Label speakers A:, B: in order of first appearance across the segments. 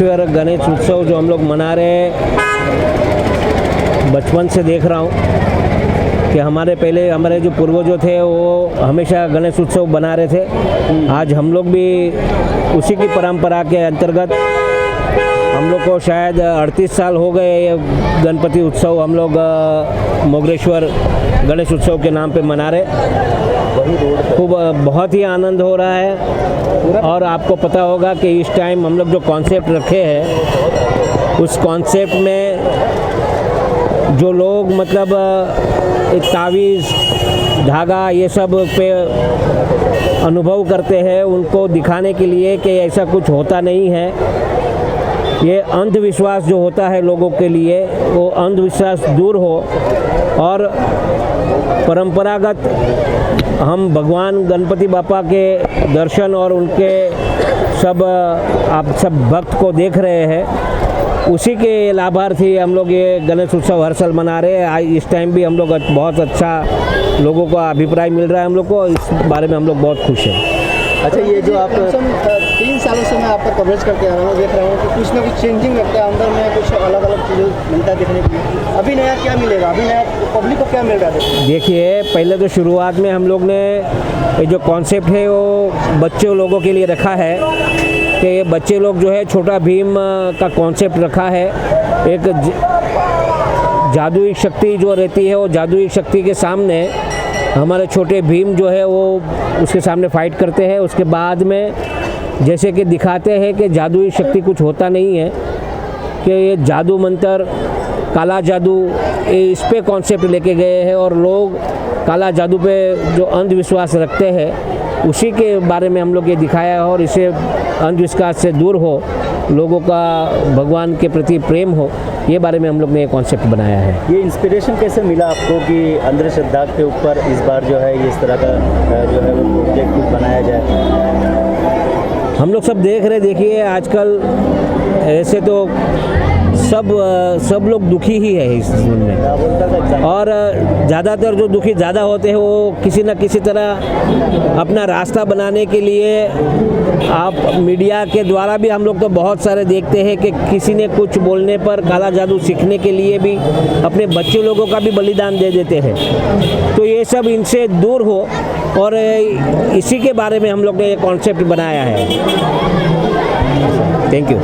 A: मोगरेश्वर गणेश उत्सव जो हम लोग मना रहे हैं, बचपन से देख रहा हूँ कि हमारे जो पूर्वजों थे वो हमेशा गणेश उत्सव बना रहे थे। आज हम लोग भी उसी की परंपरा के अंतर्गत हम लोग को शायद 38 साल हो गए ये गणपति उत्सव हम लोग मोगरेश्वर गणेश उत्सव के नाम पे मना रहे। खूब बहुत ही आनंद हो रहा है। और आपको पता होगा कि इस टाइम हम लोग जो कॉन्सेप्ट रखे हैं उस कॉन्सेप्ट में जो लोग मतलब एक तावीज़ धागा ये सब पे अनुभव करते हैं उनको दिखाने के लिए कि ऐसा कुछ होता नहीं है। ये अंधविश्वास जो होता है लोगों के लिए वो अंधविश्वास दूर हो और परंपरागत हम भगवान गणपति बापा के दर्शन और उनके सब आप सब भक्त को देख रहे हैं उसी के लाभार्थी हम लोग ये गणेश उत्सव हर साल मना रहे हैं। इस टाइम भी हम लोग बहुत अच्छा लोगों का अभिप्राय मिल रहा है हम लोग को, इस बारे में हम लोग बहुत खुश हैं।
B: अच्छा, ये जो आप 3 सालों से मैं आपका कवरेज करते आ रहा हूँ, देख रहा हूँ कि कुछ ना कुछ चेंजिंग लगता है अंदर में, कुछ अलग अलग चीज़ें मिलता है देखने के लिए। अभी नया क्या मिलेगा, अभी नया पब्लिक को क्या मिल रहा है?
A: देखिए, पहले तो शुरुआत में हम लोग ने ये जो कॉन्सेप्ट है वो बच्चों लोगों के लिए रखा है कि बच्चे लोग जो है छोटा भीम का कॉन्सेप्ट रखा है। एक जादुई शक्ति जो रहती है वो जादुई शक्ति के सामने हमारे छोटे भीम जो है वो उसके सामने फाइट करते हैं। उसके बाद में जैसे कि दिखाते हैं कि जादुई शक्ति कुछ होता नहीं है, कि ये जादू मंत्र काला जादू इस पे कॉन्सेप्ट लेके गए हैं और लोग काला जादू पे जो अंधविश्वास रखते हैं उसी के बारे में हम लोग ये दिखाया है और इसे अंधविश्वास से दूर हो, लोगों का भगवान के प्रति प्रेम हो, ये बारे में हम लोग ने ये कॉन्सेप्ट बनाया है।
B: ये इंस्पिरेशन कैसे मिला आपको कि अंधश्रद्धा के ऊपर इस बार जो है इस तरह का जो है वो प्रोजेक्ट बनाया जाए?
A: हम लोग सब देख रहे, देखिए आजकल ऐसे तो सब लोग दुखी ही है इस जीवन में, और ज़्यादातर जो दुखी ज़्यादा होते हैं वो किसी न किसी तरह अपना रास्ता बनाने के लिए, आप मीडिया के द्वारा भी हम लोग तो बहुत सारे देखते हैं कि किसी ने कुछ बोलने पर काला जादू सीखने के लिए भी अपने बच्चे लोगों का भी बलिदान दे देते हैं। तो ये सब इनसे दूर हो और इसी के बारे में हम लोग ने ये कॉन्सेप्ट बनाया है। Thank you.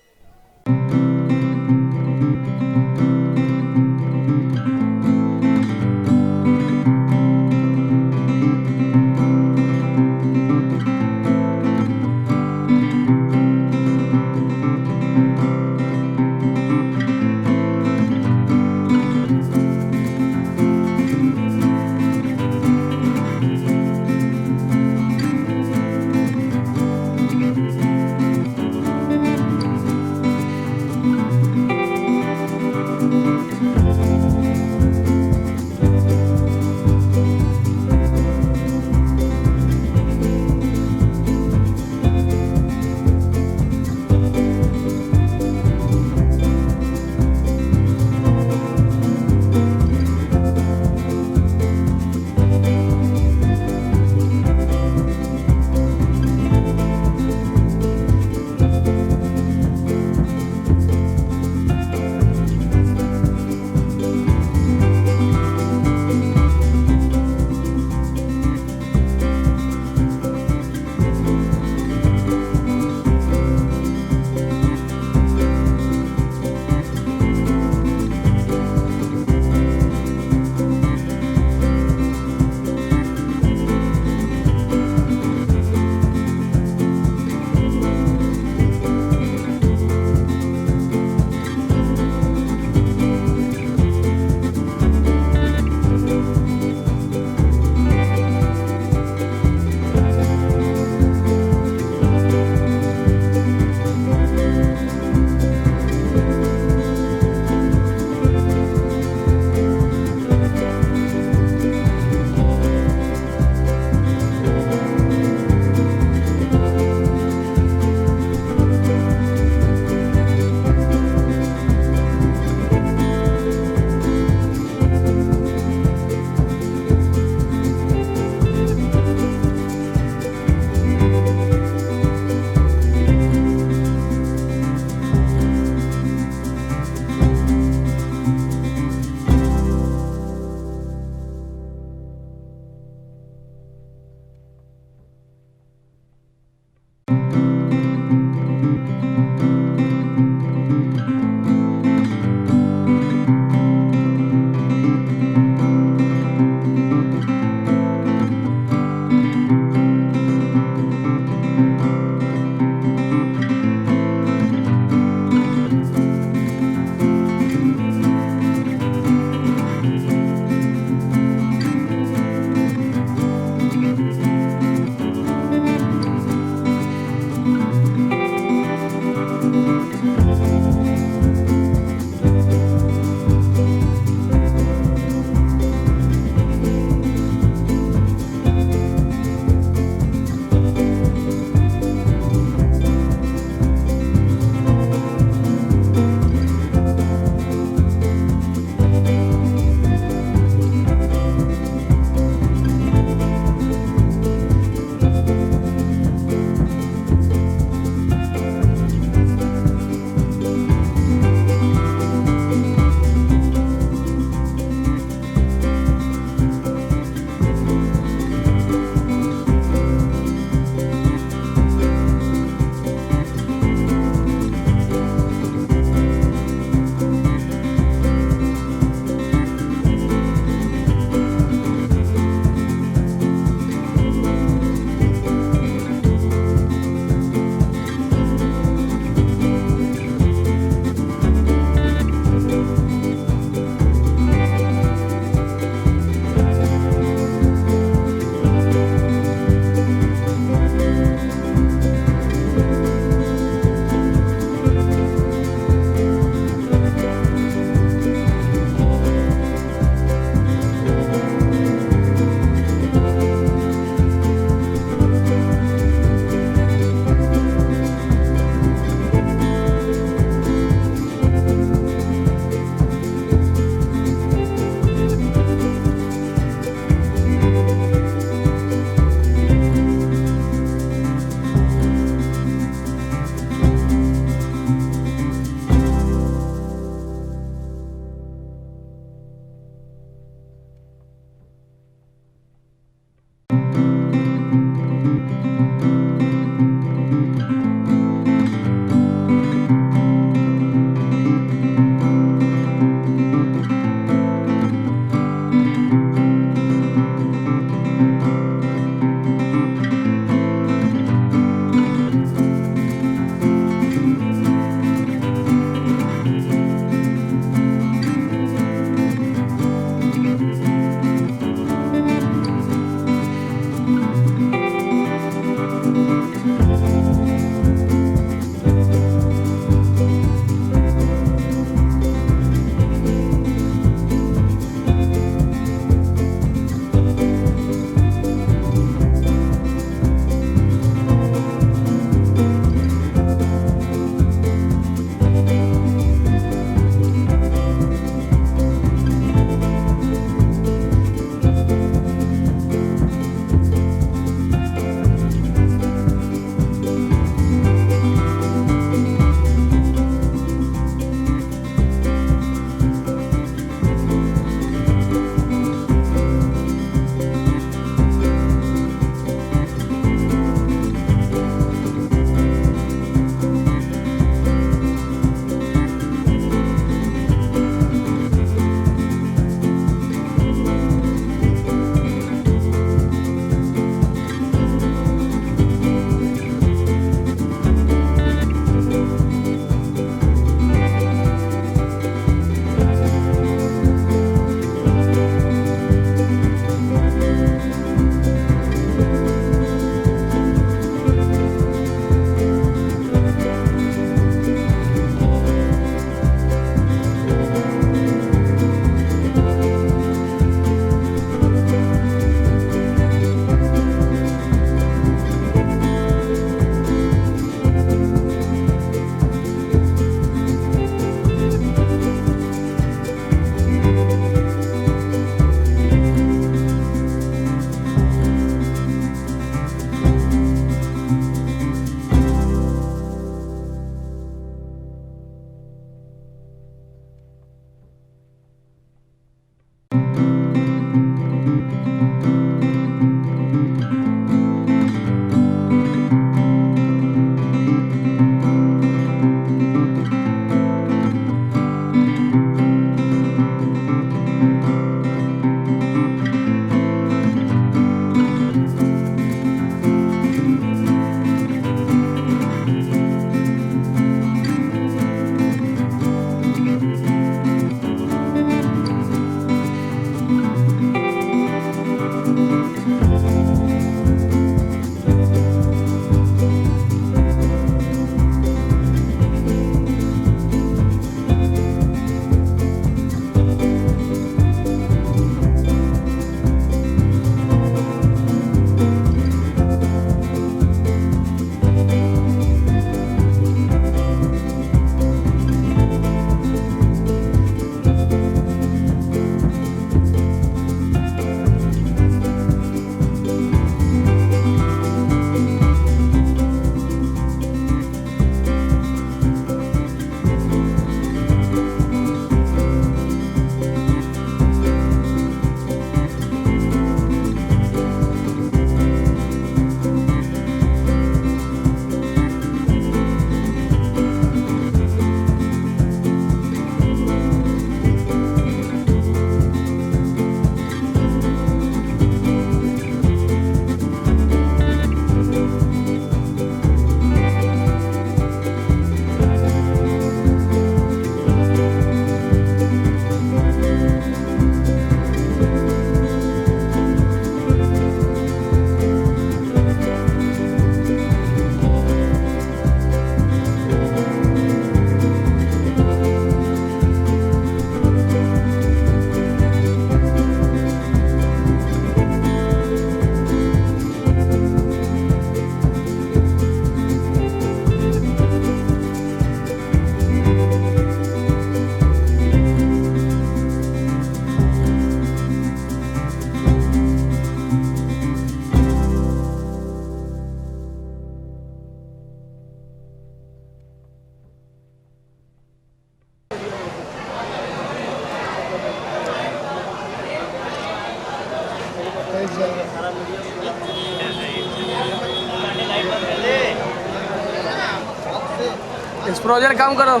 C: एक्सप्लोजर काम करो।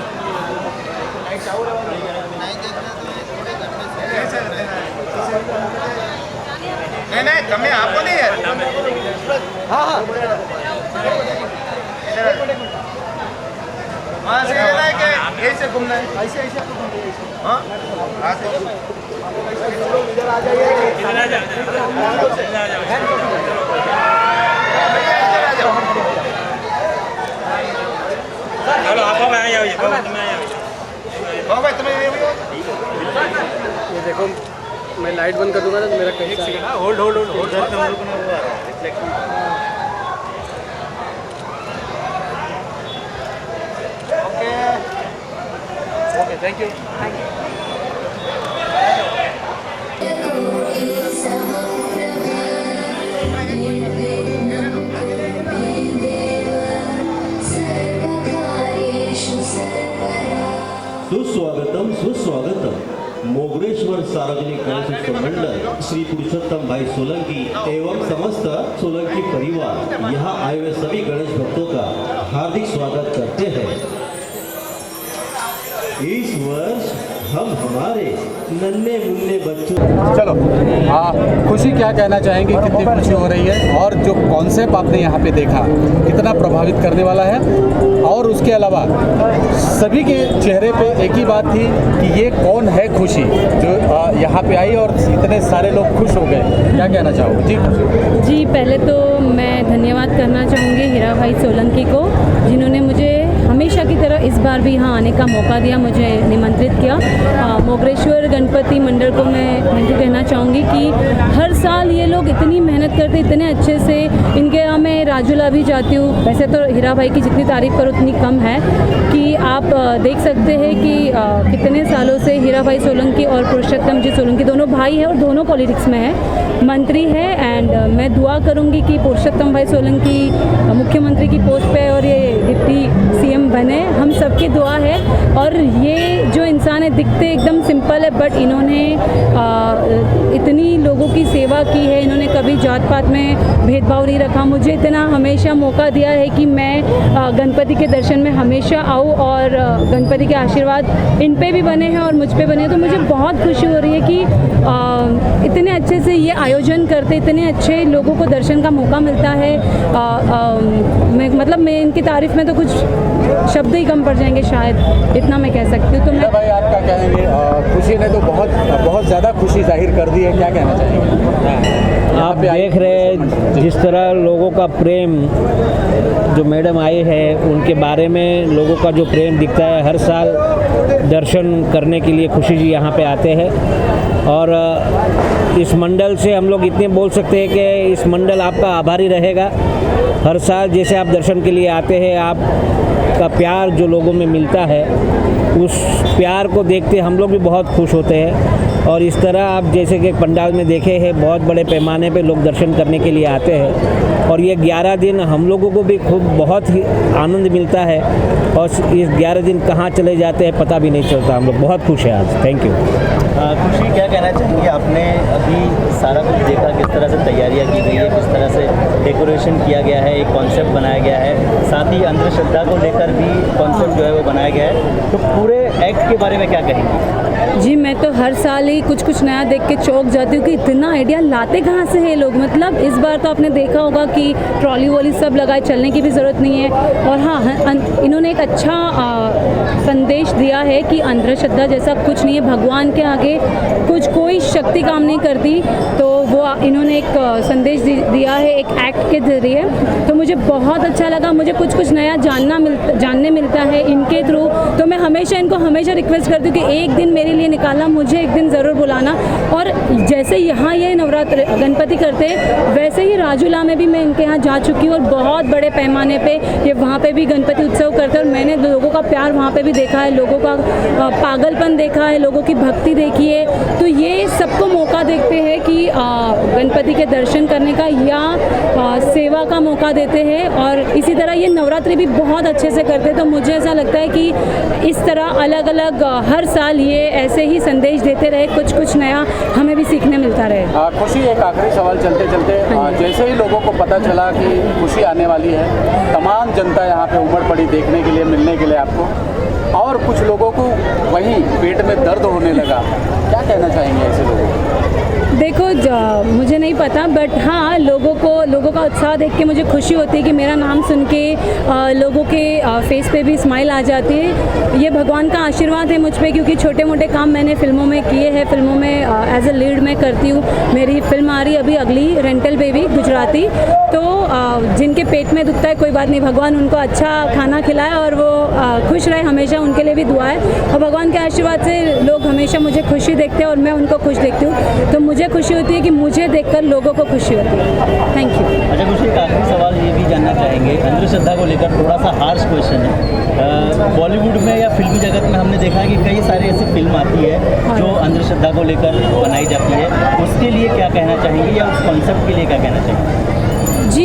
D: नहीं कमी आपको नहीं है।
B: हाँ
D: वहाँ से लेना है कि ऐसे घूमना है?
B: ऐसे ऐसे आपको घूमना है।
D: हाँ हाँ तो
B: इधर आ जाइए।
D: इधर आ जाओ।
E: चलो आप आ जाओ ये
D: हो भाई तुम्हें
C: ये देखो मैं लाइट बंद कर दूंगा ना तो मेरा कैसा
E: hold hold hold hold
D: okay thank you.
F: सुस्वागतम सुस्वागतम। मोगरेश्वर सार्वजनिक गणेशोत्सव मंडल श्री पुरुषोत्तम भाई सोलंकी एवं समस्त सोलंकी परिवार यहाँ आए हुए सभी गणेश भक्तों का हार्दिक स्वागत करते हैं। इस वर्ष हम हमारे नन्हे मुन्ने बच्चों
G: चलो खुशी क्या कहना चाहेंगे, कितनी खुशी हो रही है और जो कॉन्सेप्ट आपने यहाँ पे देखा कितना प्रभावित करने वाला है, और उसके अलावा सभी के चेहरे पे एक ही बात थी कि ये कौन है खुशी जो यहाँ पे आई और इतने सारे लोग खुश हो गए। क्या कहना चाहोगे?
H: जी पहले तो मैं धन्यवाद करना चाहूँगी हीरा भाई सोलंकी को, जिन्होंने मुझे हमेशा की तरह इस बार भी यहाँ आने का मौका दिया, मुझे निमंत्रित किया। मोगरेश्वर गणपति मंडल को मैं थैंक यू कहना चाहूँगी कि हर साल ये लोग इतनी मेहनत करते, इतने अच्छे से। इनके यहाँ मैं राजूला भी जाती हूँ, वैसे तो हीरा भाई की जितनी तारीफ़ करो उतनी कम है, कि आप देख सकते हैं कि कितने सालों से हीरा भाई सोलंकी और पुरुषोत्तम जी सोलंकी दोनों भाई हैं और दोनों पॉलिटिक्स में है, मंत्री है। एंड मैं दुआ करूँगी कि पुरुषोत्तम भाई सोलंकी मुख्यमंत्री की पोस्ट पे और ये डिप्टी सीएम बने, हम सबकी दुआ है। और ये जो इंसान है दिखते एकदम सिंपल है, बट इन्होंने इतनी लोगों की सेवा की है, इन्होंने कभी जात पात में भेदभाव नहीं रखा। मुझे इतना हमेशा मौका दिया है कि मैं गणपति के दर्शन में हमेशा आऊँ और गणपति के आशीर्वाद इन पे भी बने हैं और मुझ पे बने हैं। तो मुझे बहुत खुशी हो रही है कि इतने अच्छे से ये आयोजन करते, इतने अच्छे लोगों को दर्शन का मौका मिलता है। मैं इनकी तारीफ़ में तो कुछ शब्द ही कम पड़ जाएंगे शायद, इतना मैं कह सकती हूँ। तो मैं
G: भाई आप क्या कहेंगे? खुशी ने तो बहुत ज़्यादा खुशी जाहिर कर दी है, क्या कहना चाहेंगे?
A: आप देख रहे हैं जिस तरह लोगों का प्रेम, जो मैडम आए हैं उनके बारे में लोगों का जो प्रेम दिखता है, हर साल दर्शन करने के लिए खुशी जी यहाँ पे आते हैं। और इस मंडल से हम लोग इतने बोल सकते हैं कि इस मंडल आपका आभारी रहेगा। हर साल जैसे आप दर्शन के लिए आते हैं, आपका प्यार जो लोगों में मिलता है, उस प्यार को देखते हम लोग भी बहुत खुश होते हैं। और इस तरह आप जैसे कि पंडाल में देखे हैं, बहुत बड़े पैमाने पे लोग दर्शन करने के लिए आते हैं। और ये 11 दिन हम लोगों को भी खूब बहुत ही आनंद मिलता है, और इस 11 दिन कहाँ चले जाते हैं पता भी नहीं चलता। हम लोग बहुत खुश हैं आज। Thank you.
I: खुशी क्या कहना चाहेंगे? आपने अभी सारा कुछ देखा, किस तरह से तैयारियां की गई है, किस तरह से डेकोरेशन किया गया है, एक कॉन्सेप्ट बनाया गया है, साथ ही अंधश्रद्धा को लेकर भी कॉन्सेप्ट जो है वो बनाया गया है। तो पूरे एक्ट के बारे में क्या कहेंगे?
H: जी मैं तो हर साल ही कुछ नया देख के चौंक जाती हूँ कि इतना आइडिया लाते कहाँ से है लोग। मतलब इस बार तो आपने देखा होगा कि ट्रॉली वॉली सब लगाए, चलने की भी ज़रूरत नहीं है। और हाँ, इन्होंने एक अच्छा संदेश दिया है कि अंधश्रद्धा जैसा कुछ नहीं है, भगवान के आगे कोई शक्ति काम नहीं करती। तो वो इन्होंने एक संदेश दिया है एक एक्ट के ज़रिए, तो मुझे बहुत अच्छा लगा। मुझे कुछ नया जानने मिलता है इनके थ्रू। तो मैं हमेशा इनको रिक्वेस्ट करती हूँ कि एक दिन मेरे लिए निकालना, मुझे एक दिन ज़रूर बुलाना। और जैसे यहाँ ये नवरात्र गणपति करते हैं, वैसे ही राजूला में भी मैं इनके यहाँ जा चुकी हूँ और बहुत बड़े पैमाने पे ये वहाँ पे भी गणपति उत्सव करते हैं। और मैंने लोगों का प्यार वहाँ पे भी देखा है, लोगों का पागलपन देखा है, लोगों की भक्ति देखी है। तो ये सबको मौका देखते हैं कि गणपति के दर्शन करने का या सेवा का मौका देते हैं। और इसी तरह ये नवरात्रि भी बहुत अच्छे से करते हैं। तो मुझे ऐसा लगता है कि इस तरह अलग अलग हर साल ये ऐसे ही संदेश देते रहे, कुछ नया हमें भी सीखने मिलता रहे।
G: खुशी, एक आखिरी सवाल चलते चलते, जैसे ही लोगों को पता चला कि खुशी आने वाली है, तमाम जनता यहाँ पे उमड़ पड़ी देखने के लिए, मिलने के लिए आपको, और कुछ लोगों को वहीं पेट में दर्द होने लगा, क्या कहना चाहेंगे ऐसे लोगों को?
H: देखो मुझे नहीं पता, बट हाँ लोगों का उत्साह देख के मुझे खुशी होती है कि मेरा नाम सुन के लोगों के फेस पे भी स्माइल आ जाती है। ये भगवान का आशीर्वाद है मुझ पे, क्योंकि छोटे मोटे काम मैंने फिल्मों में किए हैं। फिल्मों में एज अ लीड मैं करती हूँ। मेरी फिल्म आ रही अभी अगली, रेंटल बेबी गुजराती। तो जिनके पेट में दुखता है कोई बात नहीं, भगवान उनको अच्छा खाना खिलाए और वो खुश रहे हमेशा, उनके लिए भी दुआ है। और भगवान के आशीर्वाद से लोग हमेशा मुझे खुशी देखते हैं और मैं उनको खुश देखती हूँ। तो मुझे खुशी होती है कि मुझे देखकर लोगों को खुशी होती है। Thank you.
I: अच्छा खुशी, एक आखिरी सवाल ये भी जानना चाहेंगे, अंधश्रद्धा को लेकर थोड़ा सा हार्श क्वेश्चन है। बॉलीवुड में या फिल्मी जगत में हमने देखा है कि कई सारी ऐसी फिल्म आती है जो अंधश्रद्धा को लेकर बनाई जाती है, उसके लिए क्या कहना चाहेंगे या उस कॉन्सेप्ट के लिए क्या कहना चाहेंगे?
H: जी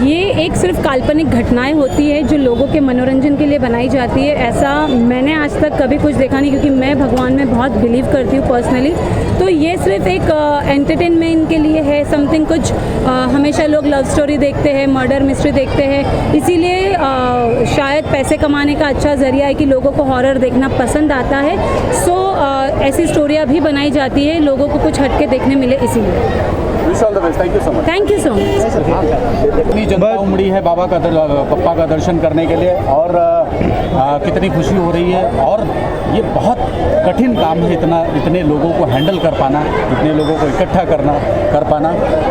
H: ये एक सिर्फ काल्पनिक घटनाएं होती है जो लोगों के मनोरंजन के लिए बनाई जाती है। ऐसा मैंने आज तक कभी कुछ देखा नहीं, क्योंकि मैं भगवान में बहुत बिलीव करती हूँ पर्सनली। तो ये सिर्फ एक एंटरटेनमेंट के लिए है, समथिंग कुछ हमेशा लोग लव स्टोरी देखते हैं, मर्डर मिस्ट्री देखते हैं, इसीलिए शायद पैसे कमाने का अच्छा ज़रिया है कि लोगों को हॉरर देखना पसंद आता है। सो ऐसी स्टोरियाँ भी बनाई जाती है लोगों को कुछ हटके देखने मिले, इसीलिए।
G: Thank you so much.
H: Thank you so much.
G: इतनी जनता उमड़ी है बाबा का पप्पा का दर्शन करने के लिए, और कितनी खुशी हो रही है। और ये बहुत कठिन काम है, इतने लोगों को हैंडल कर पाना, इतने लोगों को इकट्ठा कर पाना,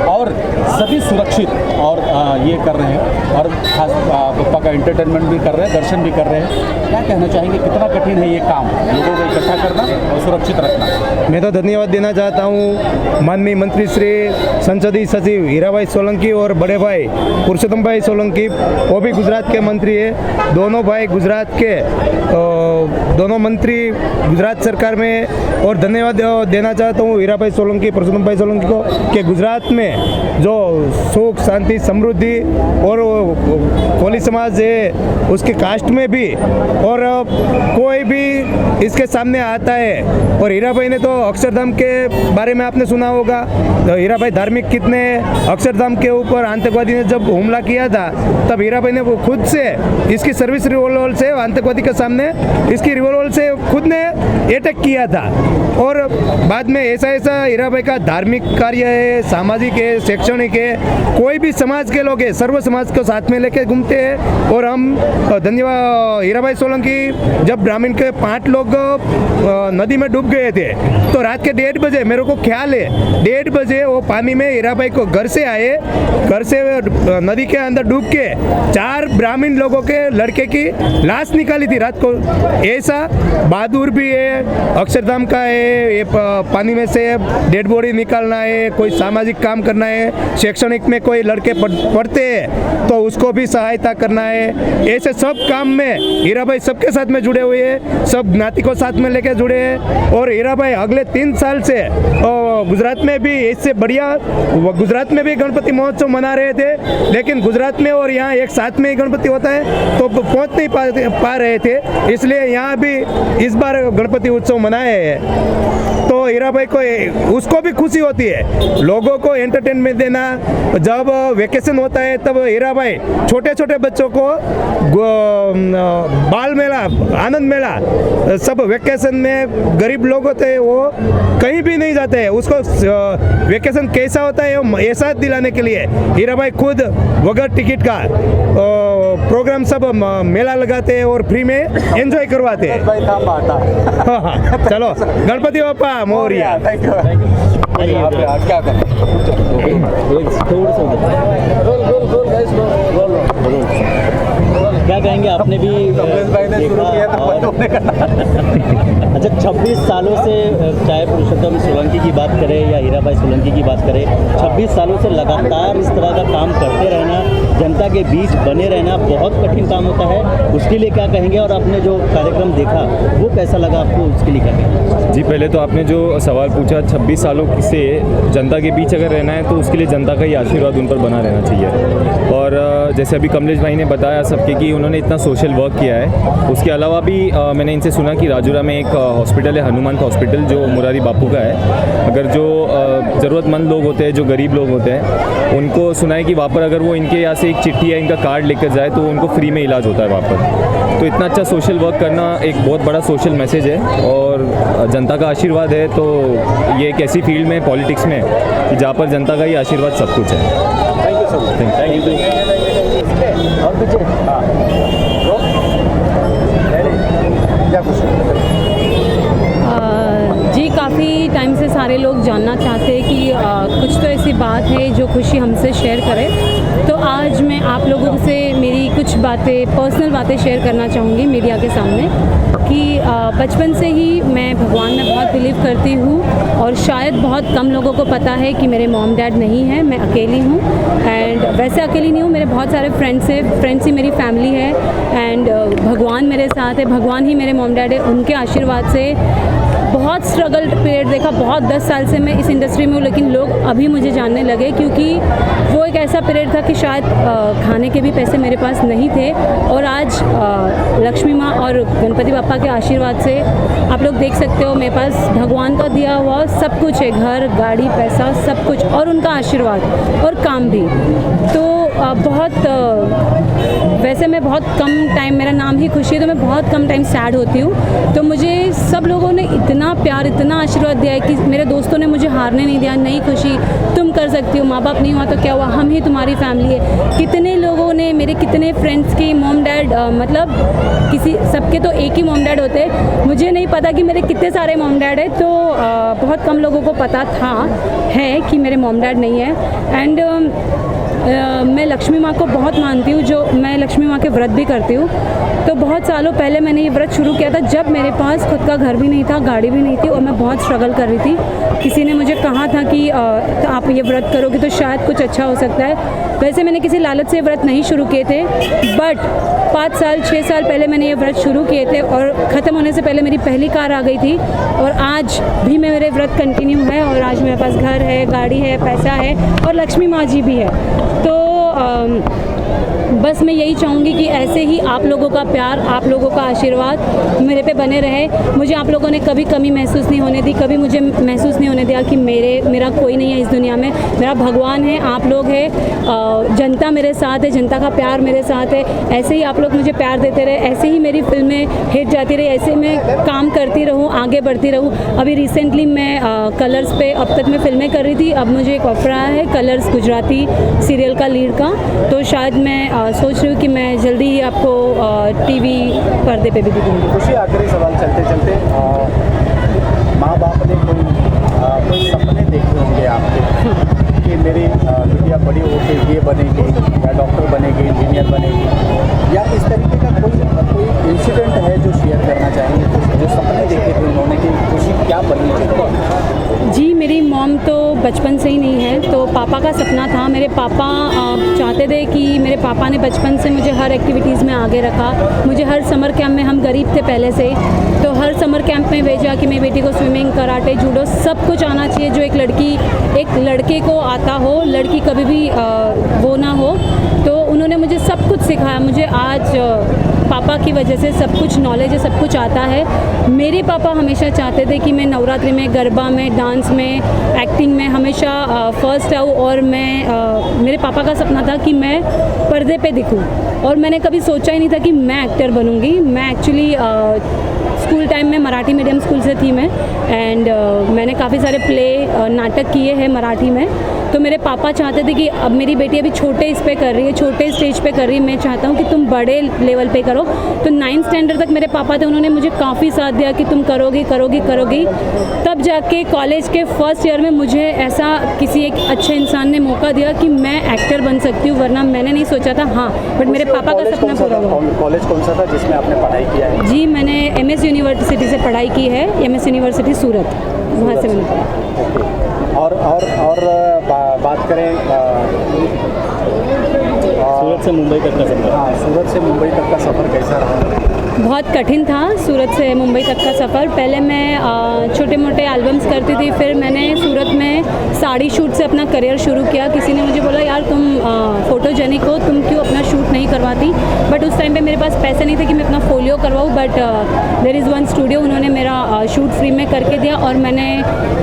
G: और सभी सुरक्षित और ये कर रहे हैं, और खास पप्पा का एंटरटेनमेंट भी कर रहे हैं, दर्शन भी कर रहे हैं। क्या कहना चाहेंगे, कितना कठिन है ये काम, लोगों को इकट्ठा करना और सुरक्षित रखना?
J: मैं तो धन्यवाद देना चाहता हूँ माननीय मंत्री श्री संसदीय सचिव हीराभाई सोलंकी और बड़े भाई पुरुषोत्तम भाई सोलंकी, वो भी गुजरात के मंत्री है। दोनों भाई गुजरात के, दोनों मंत्री गुजरात सरकार में। और धन्यवाद देना चाहता हूँ हीराभाई सोलंकी, पुरुषोत्तम भाई सोलंकी को, कि गुजरात में जो सुख शांति समृद्धि और कोली समाज है उसके कास्ट में भी, और कोई भी इसके सामने आता है। और हीराभाई ने तो अक्षरधाम के बारे में आपने सुना होगा, तो हीराभाई धार्मिक कितने, अक्षरधाम के ऊपर आतंकवादी ने जब हमला किया था तब हीराभाई ने वो खुद से इसकी सर्विस रिवॉल्वर से आतंकवादी के सामने इसकी रिवॉल्वर से खुद ने अटैक किया था। और बाद में ऐसा हीराभाई का धार्मिक कार्य है, सामाजिक है, शैक्षणिक है, कोई भी समाज के लोग हैं, सर्व समाज को साथ में लेके घूमते हैं। और हम धन्यवाद हीराभाई सोलंकी, जब ग्रामीण के 5 लोग नदी में डूब गए थे तो रात के 1:30 बजे, मेरे को ख्याल है 1:30 बजे वो पानी में हीराभाई को घर से आए, घर से नदी के अंदर डूब के 4 ग्रामीण लोगों के लड़के की लाश निकाली थी रात को। ऐसा बहादुर भी है, अक्षरधाम का है, ये पानी में से डेड बॉडी निकालना है, कोई सामाजिक काम करना है, शैक्षणिक में कोई लड़के पढ़ते हैं तो उसको भी सहायता करना है। ऐसे सब काम में हीराभाई सबके साथ में जुड़े हुए हैं, सब ज्ञाति को साथ में लेके जुड़े हैं। और हीराभाई अगले 3 साल से गुजरात में भी इससे बढ़िया, गुजरात में भी गणपति महोत्सव मना रहे थे, लेकिन गुजरात में और यहाँ एक साथ में ही गणपति होता है तो पहुँच नहीं पा रहे थे, इसलिए यहाँ भी इस बार गणपति उत्सव मनाए हैं। तो हीराभाई को उसको भी खुशी होती है लोगों को एंटरटेनमेंट देना। जब वेकेशन होता है तब हीराभाई छोटे छोटे बच्चों को बाल मेला, आनंद मेला, सब वेकेशन में गरीब लोग होते हैं वो कहीं भी नहीं जाते हैं, उसको वेकेशन कैसा होता है वो एहसास दिलाने के लिए हीराभाई खुद बगैर टिकट का प्रोग्राम सब मेला लगाते हैं और फ्री में एंजॉय करवाते हैं। चलो गणपति बाप्पा मोरिया।
G: Thank you. क्या करें,
I: क्या कहेंगे, आपने भी अच्छा 26 सालों से, चाहे पुरुषोत्तम सोलंकी की बात करें या हीराभाई सोलंकी की बात करें, 26 सालों से लगातार इस तरह का काम करते रहना जनता के बीच बने रहना बहुत कठिन काम होता है, उसके लिए क्या कहेंगे? और आपने जो कार्यक्रम देखा वो कैसा लगा आपको, उसके लिए क्या कहेंगे?
K: जी, पहले तो आपने जो सवाल पूछा 26 सालों से जनता के बीच अगर रहना है तो उसके लिए जनता का ही आशीर्वाद उन पर बना रहना चाहिए। और जैसे अभी कमलेश भाई ने बताया सबके कि उन्होंने इतना सोशल वर्क किया है, उसके अलावा भी मैंने इनसे सुना कि राजूरा में एक हॉस्पिटल है, हनुमंत हॉस्पिटल, जो मुरारी बापू का है। अगर जो ज़रूरतमंद लोग होते हैं, जो गरीब लोग होते हैं, उनको सुना है कि वहाँ पर अगर वो इनके यहाँ से एक चिट्ठी या इनका कार्ड लेकर जाए तो उनको फ्री में इलाज होता है वहाँ पर। तो इतना अच्छा सोशल वर्क करना एक बहुत बड़ा सोशल मैसेज है और जनता का आशीर्वाद है। तो ये एक ऐसी फील्ड में पॉलिटिक्स में कि जहाँ पर जनता का ही आशीर्वाद सब कुछ है।
B: Thank you so much.
I: Thank you. और पीछे
B: क्या कुछ
H: जी, काफ़ी टाइम से सारे लोग जानना चाहते हैं कि कुछ तो ऐसी बात है जो खुशी हमसे शेयर करे। तो आज मैं आप लोगों से मेरी कुछ बातें, पर्सनल बातें शेयर करना चाहूँगी मीडिया के सामने कि बचपन से ही मैं भगवान में बहुत बिलीव करती हूँ और शायद बहुत कम लोगों को पता है कि मेरे मॉम डैड नहीं है, मैं अकेली हूँ। एंड वैसे अकेली नहीं हूँ, मेरे बहुत सारे फ्रेंड्स हैं, फ्रेंड्स ही मेरी फैमिली है। एंड भगवान मेरे साथ है, भगवान ही मेरे मॉम डैड है। उनके आशीर्वाद से बहुत स्ट्रगल पीरियड देखा, बहुत 10 साल से मैं इस इंडस्ट्री में हूँ, लेकिन लोग अभी मुझे जानने लगे क्योंकि वो एक ऐसा पीरियड था कि शायद खाने के भी पैसे मेरे पास नहीं थे। और आज लक्ष्मी माँ और गणपति बापा के आशीर्वाद से आप लोग देख सकते हो मेरे पास भगवान का दिया हुआ सब कुछ है, घर, गाड़ी, पैसा, सब कुछ, और उनका आशीर्वाद और काम भी। तो वैसे मैं बहुत कम टाइम, मेरा नाम ही खुशी है, तो मैं बहुत कम टाइम सैड होती हूँ। तो मुझे सब लोगों ने इतना प्यार, इतना आशीर्वाद दिया है कि मेरे दोस्तों ने मुझे हारने नहीं दिया। नहीं खुशी, तुम कर सकती हो, माँ बाप नहीं हुआ तो क्या हुआ, हम ही तुम्हारी फैमिली है। कितने लोगों ने, मेरे कितने फ्रेंड्स की मॉम डैड, मतलब किसी, सबके तो एक ही मॉम डैड होते, मुझे नहीं पता कि मेरे कितने सारे मॉम डैड है। तो बहुत कम लोगों को पता है कि मेरे मॉम डैड नहीं है। एंड मैं लक्ष्मी माँ को बहुत मानती हूँ, जो मैं लक्ष्मी माँ के व्रत भी करती हूँ। तो बहुत सालों पहले मैंने ये व्रत शुरू किया था जब मेरे पास खुद का घर भी नहीं था, गाड़ी भी नहीं थी और मैं बहुत स्ट्रगल कर रही थी। किसी ने मुझे कहा था कि आप ये व्रत करोगे तो शायद कुछ अच्छा हो सकता है। वैसे मैंने किसी लालच से व्रत नहीं शुरू किए थे, बट 5 साल 6 साल पहले मैंने ये व्रत शुरू किए थे और ख़त्म होने से पहले मेरी पहली कार आ गई थी। और आज भी मेरे व्रत कंटिन्यू है और आज मेरे पास घर है, गाड़ी है, पैसा है और लक्ष्मी माँ जी भी है। तो बस मैं यही चाहूँगी कि ऐसे ही आप लोगों का प्यार, आप लोगों का आशीर्वाद मेरे पे बने रहे। मुझे आप लोगों ने कभी कमी महसूस नहीं होने दी, कभी मुझे महसूस नहीं होने दिया कि मेरा कोई नहीं है इस दुनिया में। मेरा भगवान है, आप लोग हैं, जनता मेरे साथ है, जनता का प्यार मेरे साथ है। ऐसे ही आप लोग मुझे प्यार देते रहे, ऐसे ही मेरी फिल्में हिट जाती रही, ऐसे मैं काम करती रहूँ, आगे बढ़ती रहूँ। अभी रिसेंटली मैं कलर्स पे, अब तक मैं फिल्में कर रही थी, अब मुझे एक ऑफर आया है कलर्स गुजराती सीरियल का लीड का। तो शायद मैं सोच रही हूँ कि मैं जल्दी ही आपको टीवी पर्दे पे भी दिखूँगी।
B: खुशी, आखिरी सवाल चलते चलते, माँ बाप ने कोई सपने देखे होंगे आपके कि मेरी बिटिया बड़ी होकर ये बनेगी या डॉक्टर बनेगी, इंजीनियर बनेगी, या इस तरीके का कोई इंसिडेंट है जो शेयर करना चाहेंगे, जो सपने देखे थे उन्होंने कि खुशी क्या बननी चाहिए?
H: जी, मेरी मॉम तो बचपन से ही नहीं है, तो पापा का सपना था। मेरे पापा चाहते थे कि मेरे पापा ने बचपन से मुझे हर एक्टिविटीज़ में आगे रखा। मुझे हर समर कैंप में, हम गरीब थे पहले से, तो हर समर कैंप में भेजा कि मेरी बेटी को स्विमिंग, कराटे, जूडो सब कुछ आना चाहिए जो एक लड़के को आता हो, लड़की कभी भी वो ना हो। तो उन्होंने मुझे सब कुछ सिखाया। मुझे आज पापा की वजह से सब कुछ नॉलेज है, सब कुछ आता है। मेरे पापा हमेशा चाहते थे कि मैं नवरात्रि में, गरबा में, डांस में, एक्टिंग में हमेशा फर्स्ट आऊँ और मेरे पापा का सपना था कि मैं पर्दे पे दिखूँ। और मैंने कभी सोचा ही नहीं था कि मैं एक्टर बनूँगी। मैं एक्चुअली स्कूल टाइम में मराठी मीडियम स्कूल से थी मैं, एंड मैंने काफ़ी सारे प्ले, नाटक किए हैं मराठी में। तो मेरे पापा चाहते थे कि अब मेरी बेटी अभी छोटे इस पे कर रही है, छोटे स्टेज पे कर रही है, मैं चाहता हूँ कि तुम बड़े लेवल पे करो। तो 9th स्टैंडर्ड तक मेरे पापा थे, उन्होंने मुझे काफ़ी साथ दिया कि तुम करोगी करोगी करोगी। तब जाके कॉलेज के फर्स्ट ईयर में मुझे ऐसा किसी एक अच्छे इंसान ने मौका दिया कि मैं एक्टर बन सकती हूँ, वरना मैंने नहीं सोचा था। हाँ, बट मेरे पापा का सपना पूरा हुआ।
B: कॉलेज कौन सा था जिसमें आपने पढ़ाई किया है?
H: जी, मैंने MS यूनिवर्सिटी से पढ़ाई की है, MS यूनिवर्सिटी सूरत, वहाँ से मैंने पढ़ा।
B: और बात करें
I: से मुंबई तक का सफर?
B: हाँ, सूरत से मुंबई तक का सफ़र कैसा रहा?
H: बहुत कठिन था सूरत से मुंबई तक का सफ़र। पहले मैं छोटे मोटे एल्बम्स करती थी, फिर मैंने सूरत में साड़ी शूट से अपना करियर शुरू किया। किसी ने मुझे बोला यार तुम फ़ोटोजेनिक हो, तुम क्यों अपना शूट नहीं करवाती। बट उस टाइम पे मेरे पास पैसे नहीं थे कि मैं अपना फोलियो करवाऊँ। But there is one studio, उन्होंने मेरा शूट फ्री में करके दिया और मैंने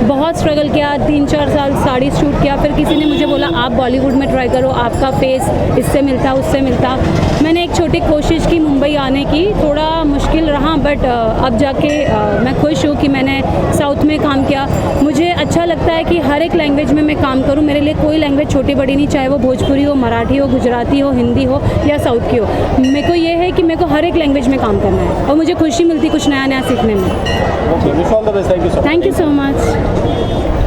H: बहुत स्ट्रगल किया, 3-4 साल साड़ी शूट किया। फिर किसी ने मुझे बोला आप बॉलीवुड में ट्राई करो, आपका फेस इससे मिलता उससे मिलता। मैंने एक छोटी कोशिश की मुंबई आने की, थोड़ा मुश्किल रहा बट अब जाके मैं खुश हूँ कि मैंने साउथ में काम किया। मुझे अच्छा लगता है कि हर एक लैंग्वेज में मैं काम करूँ। मेरे लिए कोई लैंग्वेज छोटी बड़ी नहीं, चाहे वो भोजपुरी हो, मराठी हो, गुजराती हो, हिंदी हो या साउथ की हो। मेरे को ये है कि मेरे को हर एक लैंग्वेज में काम करना है और मुझे खुशी मिलती कुछ नया नया सीखने में।
B: Okay, wish all the best, thank you so much.
H: Thank you so much.